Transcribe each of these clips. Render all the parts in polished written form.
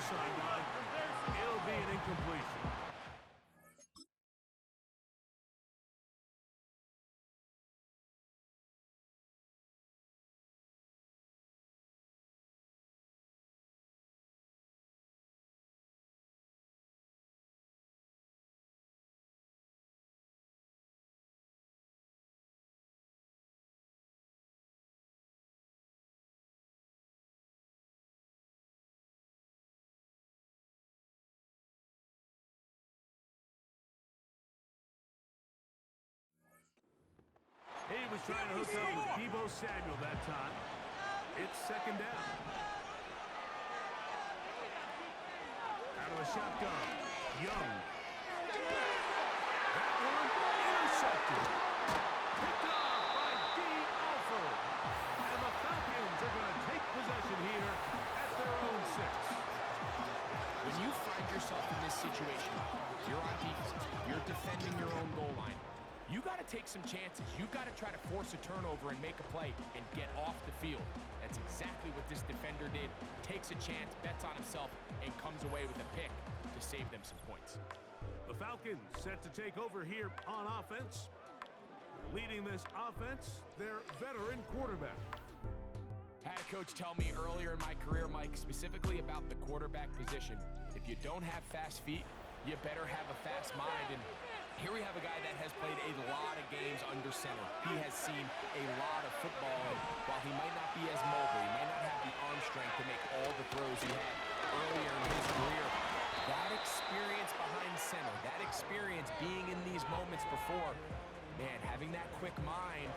sideline. It'll be an incompletion. He was trying to hook up with Deebo Samuel that time. It's second down. Out of the shotgun, Young. That one intercepted. Picked off by D. Alford. And the Falcons are going to take possession here at their own 6. When you find yourself in this situation, you're on defense, you're defending your own goal line, you got to take some chances. You got to try to force a turnover and make a play and get off the field. That's exactly what this defender did. Takes a chance, bets on himself, and comes away with a pick to save them some points. The Falcons set to take over here on offense. Leading this offense, their veteran quarterback. I had a coach tell me earlier in my career, Mike, specifically about the quarterback position. If you don't have fast feet, you better have a fast mind. And here we have a guy that has played a lot of games under center. He has seen a lot of football, and while he might not be as mobile, he might not have the arm strength to make all the throws he had earlier in his career, that experience behind center, that experience being in these moments before, man, having that quick mind,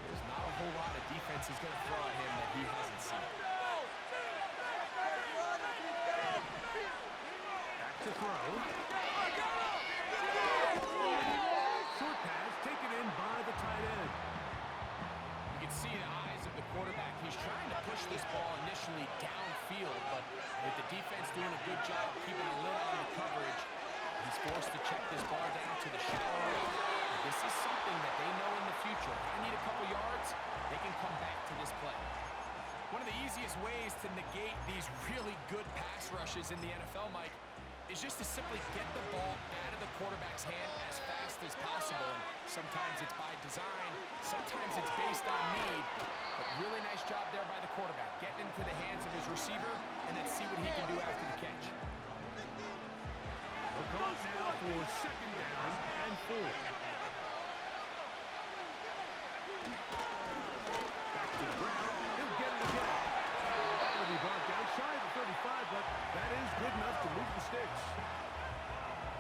there's not a whole lot of defense he's going to throw at him that he hasn't seen. Back to throw. Short pass taken in by the tight end. You can see the eyes of the quarterback. He's trying to push this ball initially downfield, but with the defense doing a good job keeping a lid on the coverage, he's forced to check this ball down to the shallow end. This is something that they know in the future. If I need a couple yards, they can come back to this play. One of the easiest ways to negate these really good pass rushes in the NFL, Mike, is just to simply get the ball out of the quarterback's hand as fast as possible. And sometimes it's by design, sometimes it's based on need. But really nice job there by the quarterback, getting into the hands of his receiver, and then see what he can do after the catch. We'll call it now for second down and 4. Back to the ground. He'll get it again. That'll be brought down shy of the 35, but that is good enough to move the sticks.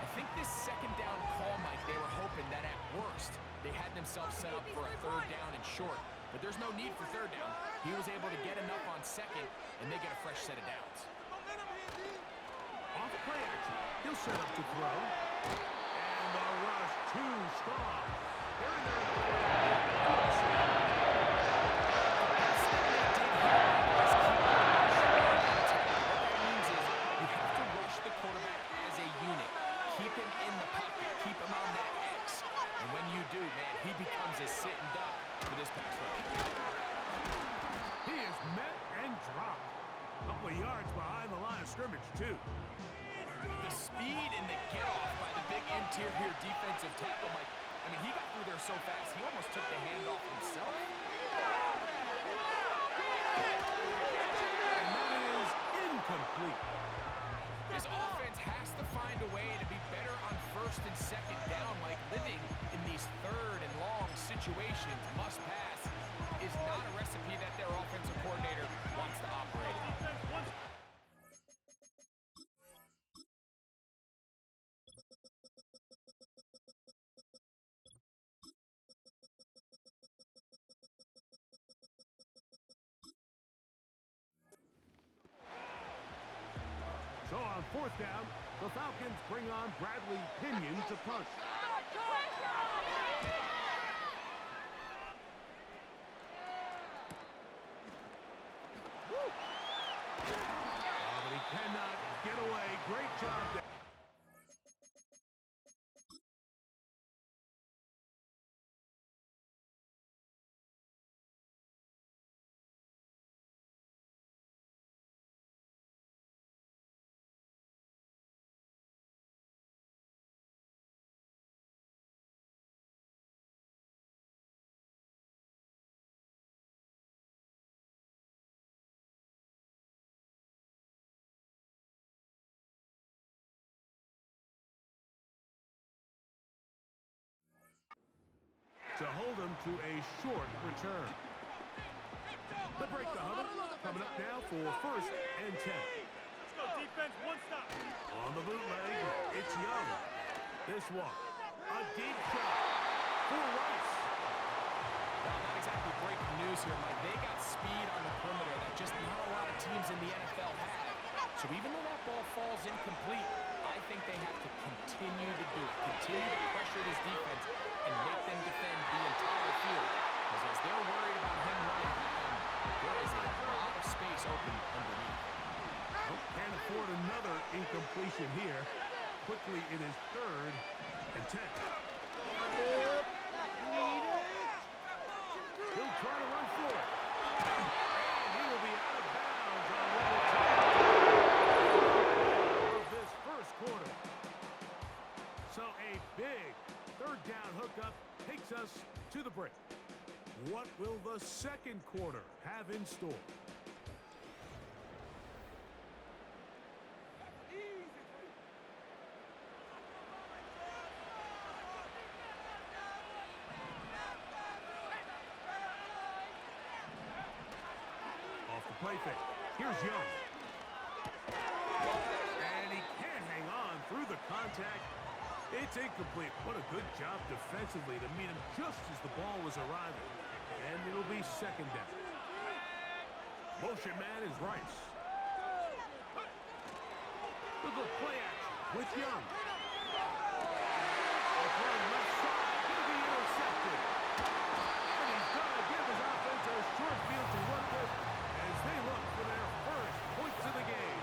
I think this second down call, Mike, they were hoping that at worst they had themselves set up for a third down and short. But there's no need for third down. He was able to get enough on second, and they get a fresh set of downs. Off the play action. He'll set up to throw. And the rush too strong. They're in there. He becomes a sitting duck for this pass rush. He is met and dropped. A couple of yards behind the line of scrimmage, too. The speed and the get-off by the big interior defensive tackle, Mike. I mean, he got through there so fast, he almost took the handoff himself. And that is incomplete. This offense has to find a way to be better on first and second down, Mike. Living in these third and long situations, must pass, is not a recipe that their offensive coordinator wants to operate in. So on fourth down, the Falcons bring on Bradley Pinion to punt. But he cannot get away. Great job there. to a short return. The break the huddle. Coming up now for 1st and 10. Let's go, defense, one stop. On the bootleg, it's Young. This one, a deep shot for Rice. Well, not exactly breaking news here, Mike. They got speed on the perimeter that just not a lot of teams in the NFL have. So even though that ball falls incomplete, I think they have to continue to do it. Continue to pressure this defense and make them defend the entire field. Because as they're worried about him running down, there is a lot of space open underneath. Nope, can't afford another incompletion here. Quickly it is 3rd and 10. He'll try to run for it. And he will be out of bounds on level 2 of this first quarter. So a big 3rd down hookup takes us to the break. What will the second quarter have in store? Play fake. Here's Young. And he can't hang on through the contact. It's incomplete. What a good job defensively to meet him just as the ball was arriving. And it'll be 2nd down. Motion man is Rice. Look at play action with Young. Left side, gonna be intercepted. And he's gonna give his offense a short field to work with. They look for their first points of the game.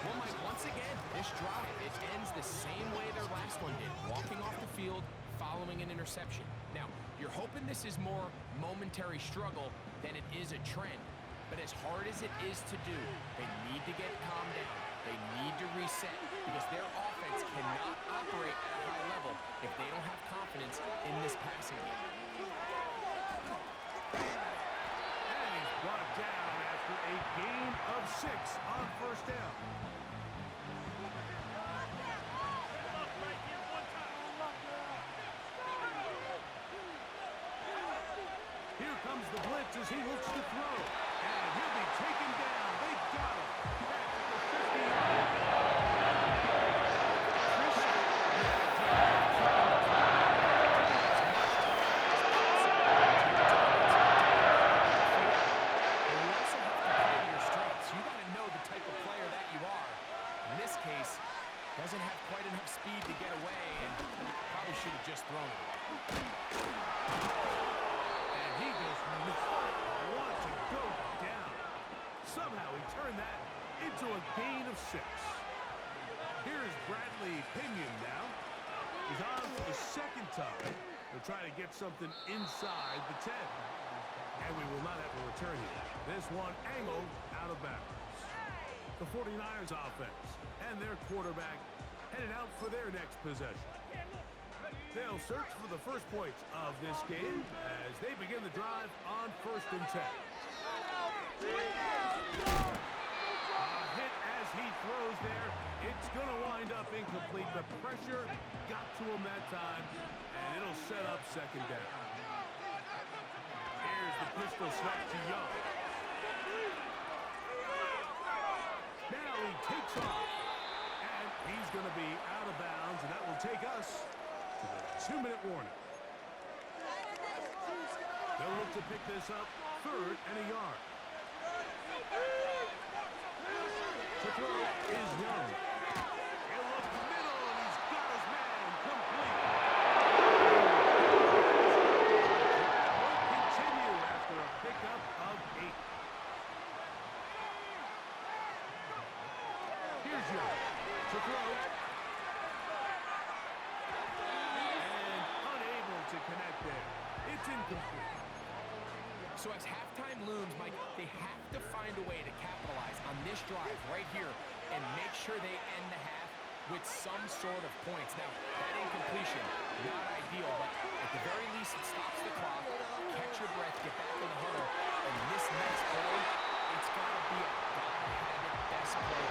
Well, Mike, once again, this drive, it ends the same way their last one did, walking off the field, following an interception. Now, you're hoping this is more momentary struggle than it is a trend. But as hard as it is to do, they need to get calmed down. They need to reset because their offense cannot operate at a high level if they don't have confidence in this passing game. Brought down after a gain of 6 on 1st down. Here comes the blitz as he looks to throw. And he'll be taken down. They got him. Back at the 50-yard. Doesn't have quite enough speed to get away, and probably should have just thrown it. And he does not want to go down. Somehow he turned that into a gain of 6. Here's Bradley Pinion now. He's on for the 2nd time. They'll try to get something inside the 10. And we will not have a return here. This one angled out of bounds. The 49ers offense and their quarterback headed out for their next possession. They'll search for the first points of this game as they begin the drive on 1st and 10. A hit as he throws there. It's going to wind up incomplete. The pressure got to him that time, and it'll set up 2nd down. Here's the pistol snap to Young. Now he takes off, and he's going to be out of bounds, and that will take us to the 2-minute warning. They'll look to pick this up 3rd and a yard. To throw is Young. He'll look middle, and he's got his man complete. Will continue after a pickup of 8. Here's Young to throw. And unable to connect there. It's incomplete. So as halftime looms, Mike, they have to find a way to capitalize on this drive right here and make sure they end the half with some sort of points. Now, that incompletion, not ideal, but at the very least, it stops the clock. Catch your breath, get back in the huddle, and this next play, it's got to be a God-handed best play.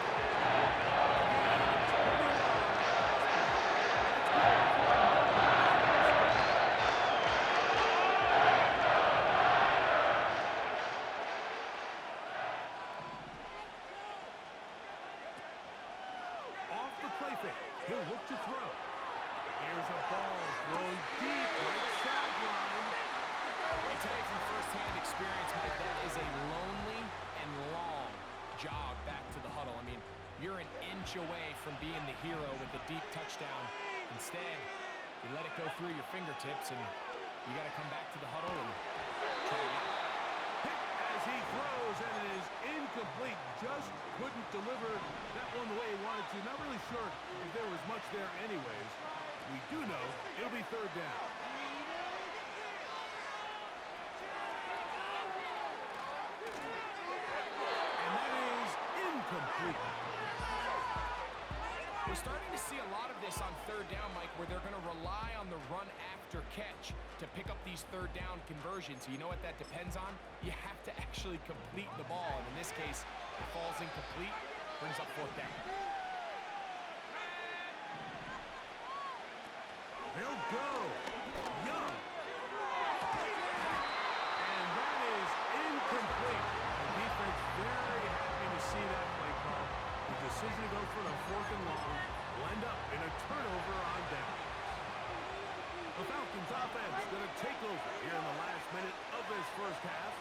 fake. He'll look to throw. Here's a ball thrown deep right sideline. I tell you from firsthand experience, Mike, that is a lonely and long jog back to the huddle. I mean, you're an inch away from being the hero with the deep touchdown. Instead, you let it go through your fingertips, and you got to come back to the huddle and try again. Hit as he throws, and it is incomplete. Just couldn't deliver that one the way he wanted to. Not really sure if there was much there anyways. We do know it'll be third down. And that is incomplete. We're starting to see a lot of this on third down, Mike, where they're going to rely on the run after catch to pick up these third down conversions. You know what that depends on? You have to actually complete the ball. And in this case, it falls incomplete, brings up fourth down. They'll go. Young. And that is incomplete. The defense very happy to see that play call. The decision to go for the fourth and long will end up in a turnover on down. The Falcons offense going to take over here in the last minute of this first half.